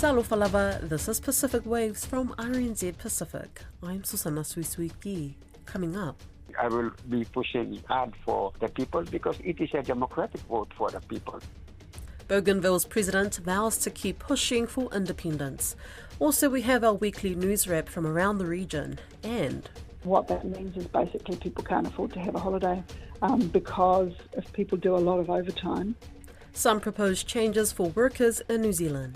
Alofa lava, this is Pacific Waves from RNZ Pacific. I'm Susana Suisuiki. Coming up, I will be pushing hard for the people because it is a democratic vote for the people. Bougainville's president vows to keep pushing for independence. Also, we have our weekly news wrap from around the region, and what that means is basically people can't afford to have a holiday because if people do a lot of overtime. Some proposed changes for workers in New Zealand.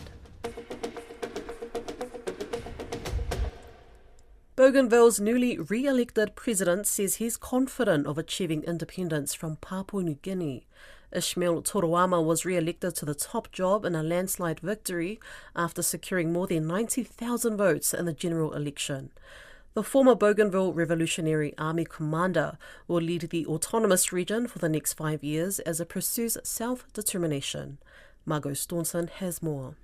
Bougainville's newly re-elected president says he's confident of achieving independence from Papua New Guinea. Ishmael Toroama was re-elected to the top job in a landslide victory after securing more than 90,000 votes in the general election. The former Bougainville Revolutionary Army commander will lead the autonomous region for the next 5 years as it pursues self-determination. Margot Staunton has more.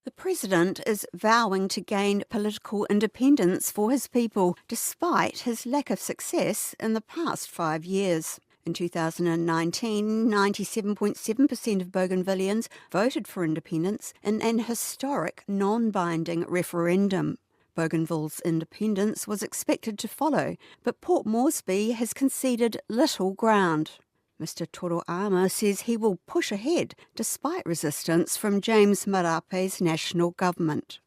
The president is vowing to gain political independence for his people, despite his lack of success in the past 5 years. In 2019, 97.7% of Bougainvilleans voted for independence in an historic non-binding referendum. Bougainville's independence was expected to follow, but Port Moresby has conceded little ground. Mr Toroama says he will push ahead despite resistance from James Marape's national government.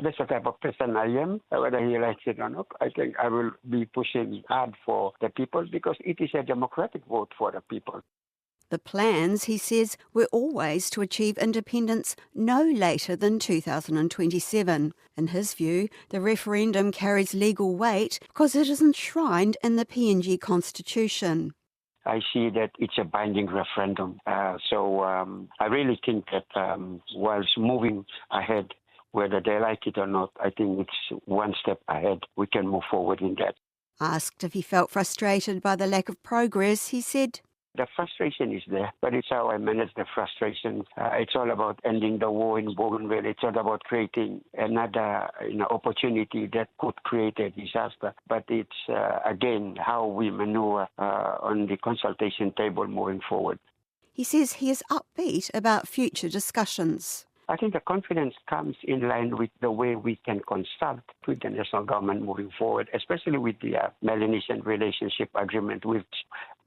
That's the type of person I am. Whether he likes it or not, I think I will be pushing hard for the people because it is a democratic vote for the people. The plans, he says, were always to achieve independence no later than 2027. In his view, the referendum carries legal weight because it is enshrined in the PNG constitution. I see that it's a binding referendum. So I really think that whilst moving ahead, whether they like it or not, I think it's one step ahead. We can move forward in that. Asked if he felt frustrated by the lack of progress, he said, "The frustration is there, but it's how I manage the frustration. It's all about ending the war in Bougainville. It's all about creating another opportunity that could create a disaster. But it's, again, how we maneuver on the consultation table moving forward." He says he is upbeat about future discussions. I think the confidence comes in line with the way we can consult with the national government moving forward, especially with the Melanesian Relationship Agreement, which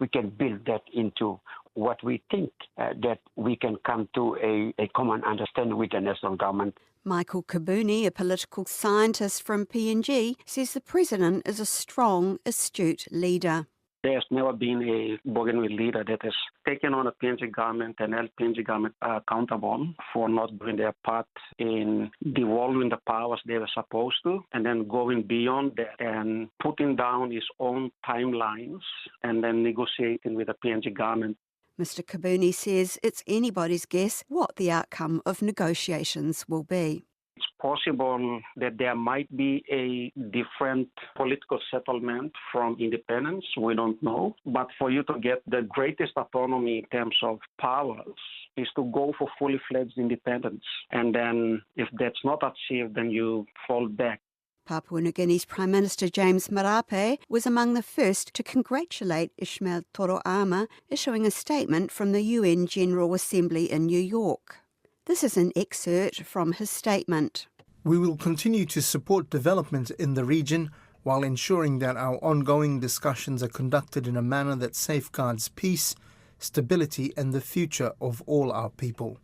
we can build that into what we think that we can come to a common understanding with the national government. Michael Kabuni, a political scientist from PNG, says the president is a strong, astute leader. There's never been a Bougainville leader that has taken on a PNG government and held PNG government accountable for not doing their part in devolving the powers they were supposed to, and then going beyond that and putting down his own timelines and then negotiating with the PNG government. Mr Kabuni says it's anybody's guess what the outcome of negotiations will be. It's possible that there might be a different political settlement from independence. We don't know. But for you to get the greatest autonomy in terms of powers is to go for fully fledged independence. And then if that's not achieved, then you fall back. Papua New Guinea's Prime Minister James Marape was among the first to congratulate Ishmael Toroama, issuing a statement from the UN General Assembly in New York. This is an excerpt from his statement. "We will continue to support development in the region while ensuring that our ongoing discussions are conducted in a manner that safeguards peace, stability and the future of all our people."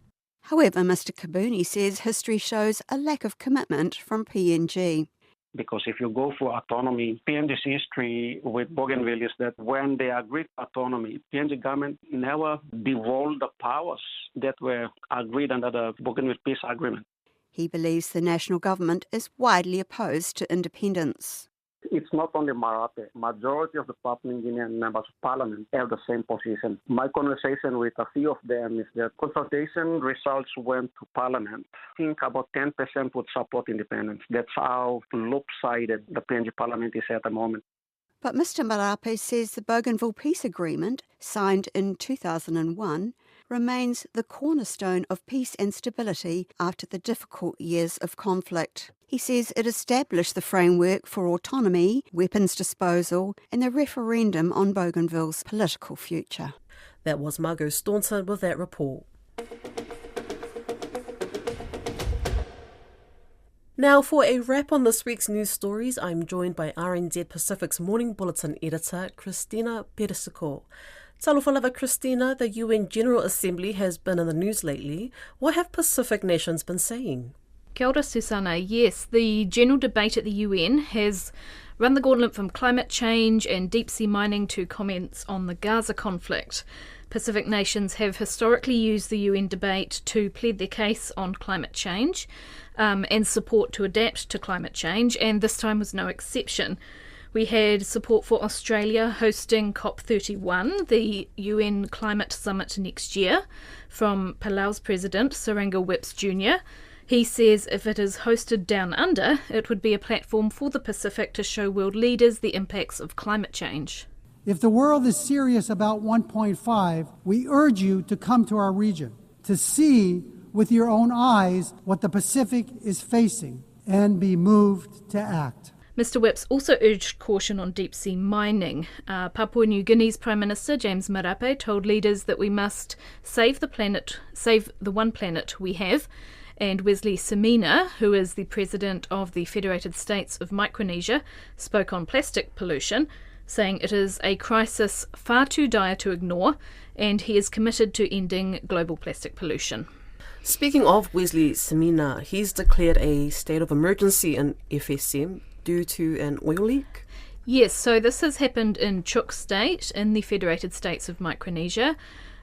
However, Mr Kabuni says history shows a lack of commitment from PNG. Because if you go for autonomy, PNG's history with Bougainville is that when they agreed autonomy, PNG government never devolved the powers that were agreed under the Bougainville Peace Agreement. He believes the national government is widely opposed to independence. It's not only Marape. Majority of the Papua New Guinean members of parliament have the same position. My conversation with a few of them is that consultation results went to parliament. I think about 10% would support independence. That's how lopsided the PNG parliament is at the moment. But Mr Marape says the Bougainville Peace Agreement, signed in 2001, remains the cornerstone of peace and stability after the difficult years of conflict. He says it established the framework for autonomy, weapons disposal and the referendum on Bougainville's political future. That was Margot Staunton with that report. Now, for a wrap on this week's news stories, I'm joined by RNZ Pacific's Morning Bulletin editor, Christina Perisico. Talofalava Christina, the UN General Assembly has been in the news lately. What have Pacific nations been saying? Kia ora, Susanna. Yes, the general debate at the UN has run the gauntlet from climate change and deep-sea mining to comments on the Gaza conflict. Pacific nations have historically used the UN debate to plead their case on climate change and support to adapt to climate change, and this time was no exception. We had support for Australia hosting COP31, the UN Climate Summit next year, from Palau's President, Saranga Whips Jr. He says if it is hosted down under, it would be a platform for the Pacific to show world leaders the impacts of climate change. If the world is serious about 1.5, we urge you to come to our region, to see with your own eyes what the Pacific is facing, and be moved to act. Mr Whips also urged caution on deep-sea mining. Papua New Guinea's Prime Minister James Marape told leaders that we must save the one planet we have. And Wesley Semina, who is the president of the Federated States of Micronesia, spoke on plastic pollution, saying it is a crisis far too dire to ignore, and he is committed to ending global plastic pollution. Speaking of Wesley Semina, he's declared a state of emergency in FSM due to an oil leak. Yes, so this has happened in Cook State in the Federated States of Micronesia.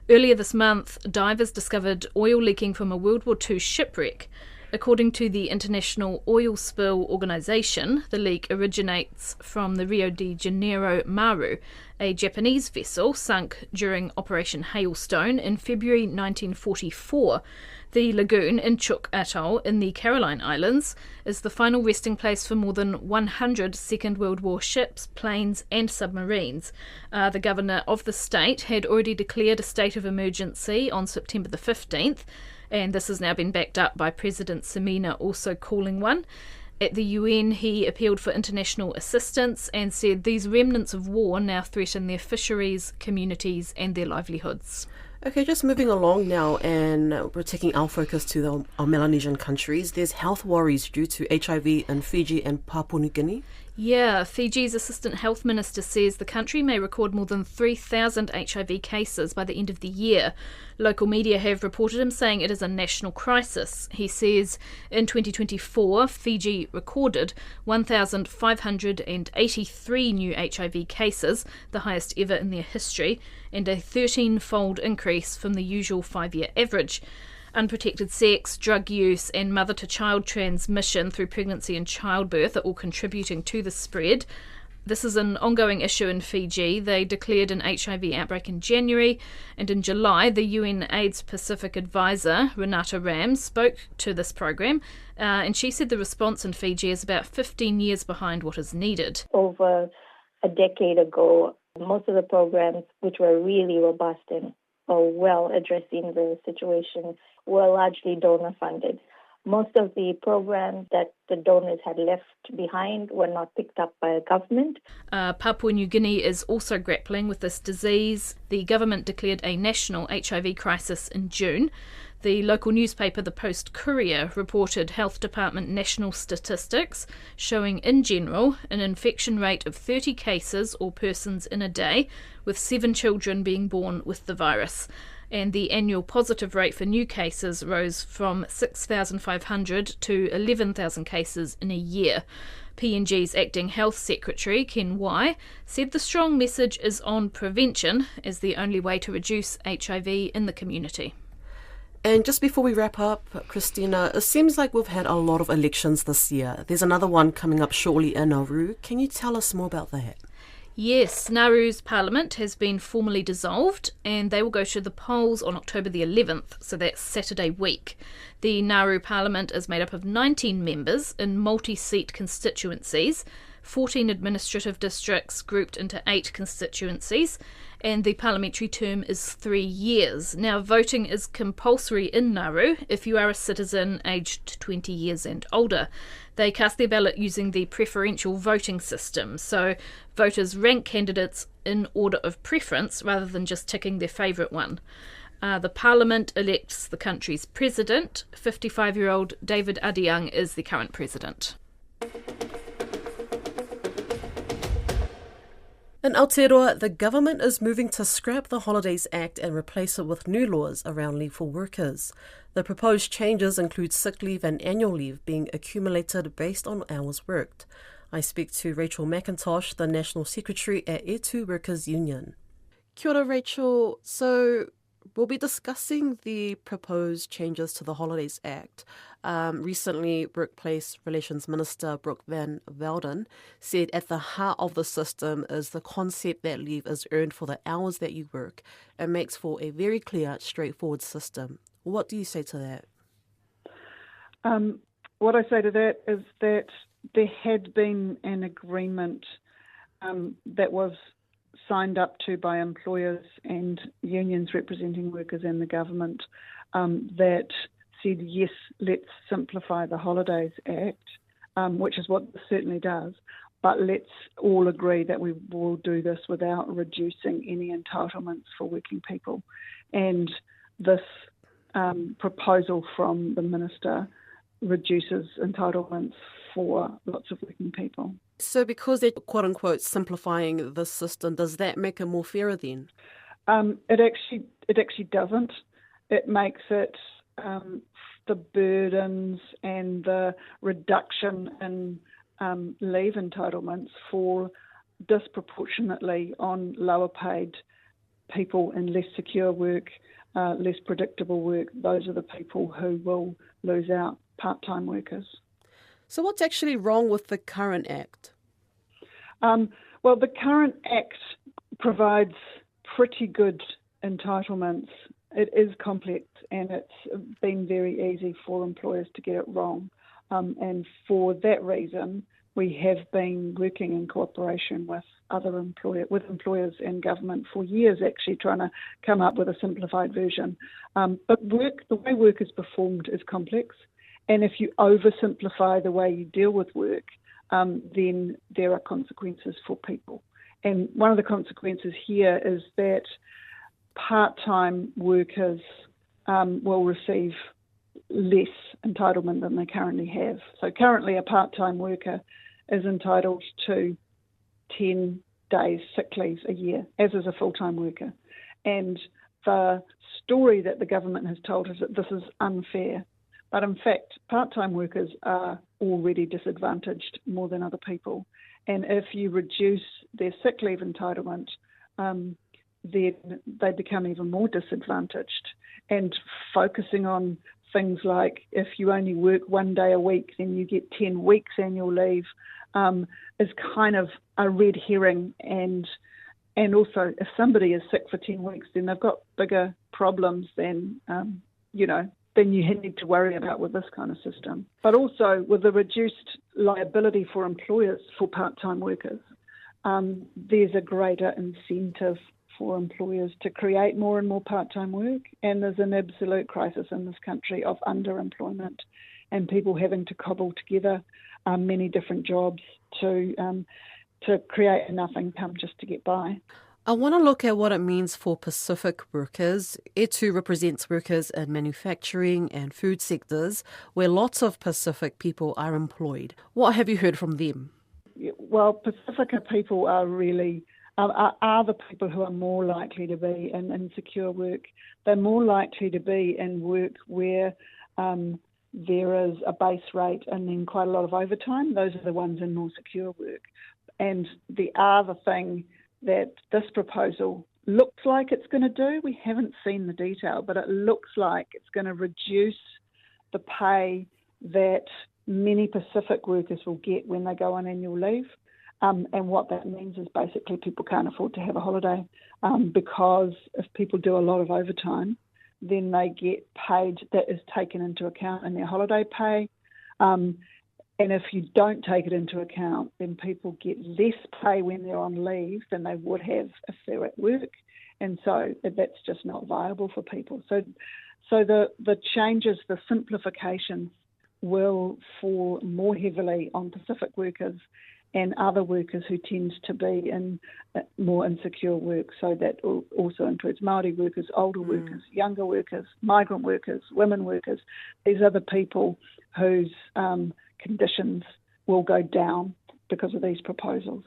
Earlier this month, divers discovered oil leaking from a World War II shipwreck. According to the International Oil Spill Organization, the leak originates from the Rio de Janeiro Maru, a Japanese vessel sunk during Operation Hailstone in February 1944. The lagoon in Cook Atoll in the Caroline Islands is the final resting place for more than 100 Second World War ships, planes and submarines. The governor of the state had already declared a state of emergency on September the 15th, and this has now been backed up by President Semina also calling one. At the UN, he appealed for international assistance and said these remnants of war now threaten their fisheries, communities and their livelihoods. Okay, just moving along now, and we're taking our focus to our Melanesian countries. There's health worries due to HIV in Fiji and Papua New Guinea. Yeah, Fiji's Assistant Health Minister says the country may record more than 3,000 HIV cases by the end of the year. Local media have reported him saying it is a national crisis. He says in 2024, Fiji recorded 1,583 new HIV cases, the highest ever in their history, and a 13-fold increase from the usual 5-year average. Unprotected sex, drug use and mother-to-child transmission through pregnancy and childbirth are all contributing to the spread. This is an ongoing issue in Fiji. They declared an HIV outbreak in January, and in July the UN AIDS Pacific advisor, Renata Ram, spoke to this program, and she said the response in Fiji is about 15 years behind what is needed. Over a decade ago, most of the programs, which were really robust and well addressing the situation, were largely donor funded. Most of the programs that the donors had left behind were not picked up by a government. Papua New Guinea is also grappling with this disease. The government declared a national HIV crisis in June. The local newspaper, the Post-Courier, reported Health Department national statistics showing, in general, an infection rate of 30 cases or persons in a day, with 7 children being born with the virus. And the annual positive rate for new cases rose from 6,500 to 11,000 cases in a year. PNG's Acting Health Secretary, Ken Wai, said the strong message is on prevention as the only way to reduce HIV in the community. And just before we wrap up, Christina, it seems like we've had a lot of elections this year. There's another one coming up shortly in Nauru. Can you tell us more about that? Yes, Nauru's parliament has been formally dissolved and they will go to the polls on October the 11th, so that's Saturday week. The Nauru parliament is made up of 19 members in multi-seat constituencies, 14 administrative districts grouped into 8 constituencies, and the parliamentary term is 3 years. Now, voting is compulsory in Nauru if you are a citizen aged 20 years and older. They cast their ballot using the preferential voting system, so voters rank candidates in order of preference rather than just ticking their favourite one. The Parliament elects the country's president. 55-year-old David Adiang is the current president. In Aotearoa, the government is moving to scrap the Holidays Act and replace it with new laws around leave for workers. The proposed changes include sick leave and annual leave being accumulated based on hours worked. I speak to Rachel McIntosh, the National Secretary at E2 Workers Union. Kia ora, Rachel. So we'll be discussing the proposed changes to the Holidays Act. Recently, Workplace Relations Minister Brooke Van Velden said at the heart of the system is the concept that leave is earned for the hours that you work and makes for a very clear, straightforward system. What do you say to that? What I say to that is that there had been an agreement that was signed up to by employers and unions representing workers and the government that said, yes, let's simplify the Holidays Act, which is what this certainly does, but let's all agree that we will do this without reducing any entitlements for working people. And this proposal from the minister reduces entitlements for lots of working people. So because they're quote-unquote simplifying the system, does that make it more fairer then? It actually doesn't. It makes it the burdens and the reduction in leave entitlements fall disproportionately on lower paid people in less secure work, less predictable work. Those are the people who will lose out, part-time workers. So what's actually wrong with the current Act? Well, the current Act provides pretty good entitlements. It is complex and it's been very easy for employers to get it wrong. And for that reason, we have been working in cooperation with employers and government for years, actually trying to come up with a simplified version. But the way work is performed is complex. And if you oversimplify the way you deal with work, then there are consequences for people. And one of the consequences here is that part-time workers will receive less entitlement than they currently have. So currently a part-time worker is entitled to 10 days sick leave a year, as is a full-time worker. And the story that the government has told us that this is unfair. But in fact, part-time workers are already disadvantaged more than other people. And if you reduce their sick leave entitlement, then they become even more disadvantaged. And focusing on things like if you only work 1 day a week, then you get 10 weeks annual leave is kind of a red herring. And also, if somebody is sick for 10 weeks, then they've got bigger problems than you need to worry about with this kind of system. But also with the reduced liability for employers for part-time workers, there's a greater incentive for employers to create more and more part-time work, and there's an absolute crisis in this country of underemployment and people having to cobble together many different jobs to create enough income just to get by. I want to look at what it means for Pacific workers. E2 represents workers in manufacturing and food sectors where lots of Pacific people are employed. What have you heard from them? Well, Pacifica people are really are the people who are more likely to be in insecure work. They're more likely to be in work where there is a base rate and then quite a lot of overtime. Those are the ones in more secure work. And the other thing that this proposal looks like it's going to do, we haven't seen the detail, but it looks like it's going to reduce the pay that many Pacific workers will get when they go on annual leave. And what that means is basically people can't afford to have a holiday because if people do a lot of overtime, then they get paid that is taken into account in their holiday pay. And if you don't take it into account, then people get less pay when they're on leave than they would have if they're at work. And so that's just not viable for people. So the changes, the simplifications will fall more heavily on Pacific workers and other workers who tend to be in more insecure work. So that also includes Māori workers, older workers, younger workers, migrant workers, women workers. These are the people whose conditions will go down because of these proposals.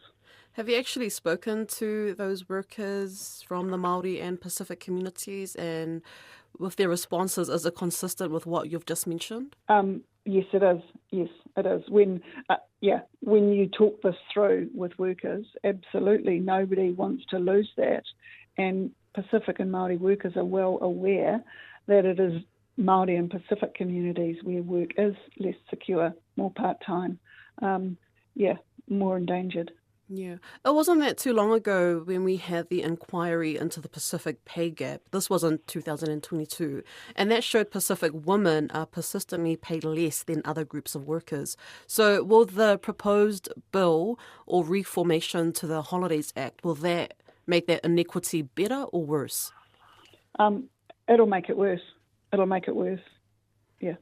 Have you actually spoken to those workers from the Māori and Pacific communities, and with their responses, is it consistent with what you've just mentioned? Yes, it is. Yes, it is. When you talk this through with workers, absolutely nobody wants to lose that. And Pacific and Māori workers are well aware that it is Māori and Pacific communities where work is less secure, more part-time, more endangered. Yeah. It wasn't that too long ago when we had the inquiry into the Pacific pay gap. This was in 2022. And that showed Pacific women are persistently paid less than other groups of workers. So will the proposed bill or reformation to the Holidays Act, will that make that inequity better or worse? It'll make it worse. It'll make it worse. Yeah.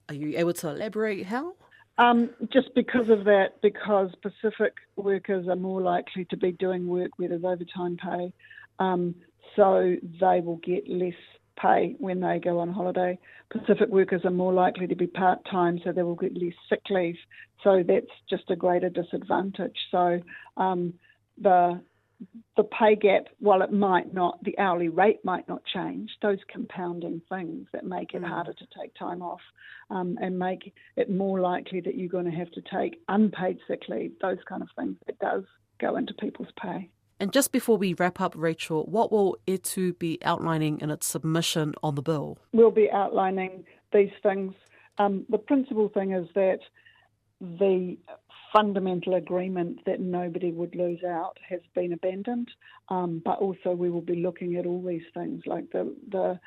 Are you able to elaborate how? Just because of that, because Pacific workers are more likely to be doing work where there's overtime pay, so they will get less pay when they go on holiday. Pacific workers are more likely to be part-time, so they will get less sick leave. So that's just a greater disadvantage. So the pay gap, while it might not, the hourly rate might not change, those compounding things that make it harder to take time off and make it more likely that you're going to have to take unpaid sick leave, those kind of things, it does go into people's pay. And just before we wrap up, Rachel, what will ETU be outlining in its submission on the bill? We'll be outlining these things. The principal thing is that the fundamental agreement that nobody would lose out has been abandoned, but also we will be looking at all these things like the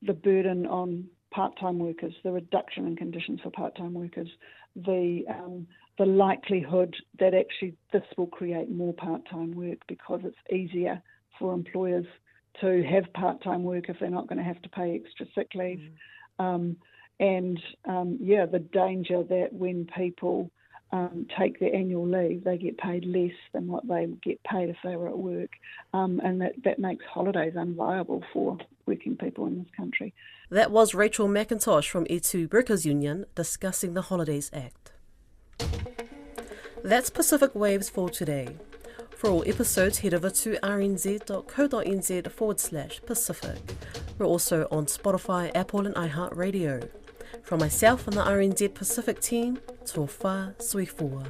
burden on part-time workers, the reduction in conditions for part-time workers, the likelihood that actually this will create more part-time work because it's easier for employers to have part-time work if they're not going to have to pay extra sick leave. The danger that when people take their annual leave, they get paid less than what they would get paid if they were at work, and that makes holidays unviable for working people in this country. That was Rachel McIntosh from ETU Workers Union discussing the Holidays Act. That's Pacific Waves for today. For all episodes, head over to rnz.co.nz/Pacific. We're also on Spotify, Apple and iHeartRadio. From myself and the RNZ Pacific team, tō whā sui fua.